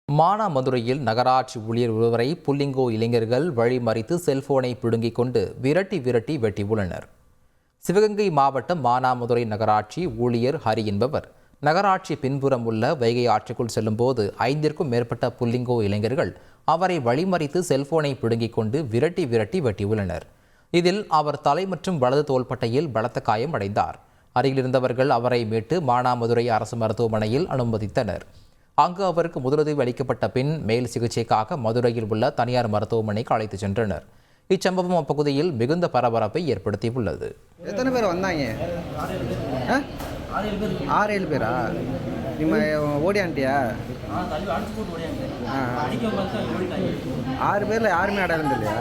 மானாமதுரையில் நகராட்சி ஊழியர் ஒருவரை புல்லிங்கோ இளைஞர்கள் வழிமறித்து செல்போனை பிடுங்கிக் கொண்டு விரட்டி வெட்டியுள்ளனர். சிவகங்கை மாவட்டம் மானாமதுரை நகராட்சி ஊழியர் ஹரி என்பவர் நகராட்சி பின்புறம் உள்ள வைகை ஆற்றுக்குள் செல்லும்போது 5ற்கும் மேற்பட்ட புல்லிங்கோ இளைஞர்கள் அவரை வழிமறித்து செல்போனை பிடுங்கிக் கொண்டு விரட்டி வெட்டியுள்ளனர். இதில் அவர் தலை மற்றும் வலது தோள்பட்டையில் பலத்த காயம் அடைந்தார். அருகிலிருந்தவர்கள் அவரை மீட்டு மானாமதுரை அரசு மருத்துவமனையில் அனுமதித்தனர். அங்கு அவருக்கு முதலுதவி அளிக்கப்பட்ட பின் மேல் சிகிச்சைக்காக மதுரையில் உள்ள தனியார் மருத்துவமனைக்கு அழைத்து சென்றனர். இச்சம்பவம் அப்பகுதியில் மிகுந்த பரபரப்பை ஏற்படுத்தியுள்ளது. எத்தனை பேர் வந்தாங்க? 6-7 பேரா? ನಿಮ್ಮ ஓடியாண்டியா? 6 பேர்ல யாருமே அடையாளம் இல்லையா?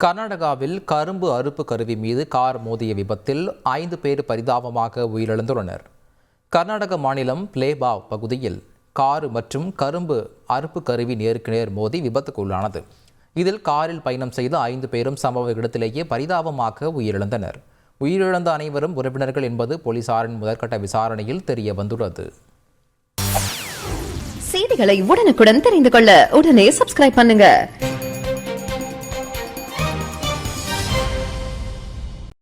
கர்நாடகாவில் கரும்பு அறுப்பு கருவி மீது கார் மோதிய விபத்தில் 5 பேர் பரிதாபமாக உயிரிழந்துள்ளனர். கர்நாடக மாநிலம் பிளேபாவ் பகுதியில் கார் மற்றும் கரும்பு அறுப்பு கருவி நேருக்கு நேர் மோதி விபத்துக்குள்ளானது. இதில் காரில் பயணம் செய்த 5 பேரும் சம்பவ இடத்திலேயே பரிதாபமாக உயிரிழந்தனர். உயிரிழந்த அனைவரும் உறவினர்கள் என்பது போலீசாரின் முதற்கட்ட விசாரணையில் தெரிய வந்துள்ளது. செய்திகளை உடனுக்குடன் தெரிந்து கொள்ள உடனே சப்ஸ்கிரைப் பண்ணுங்க.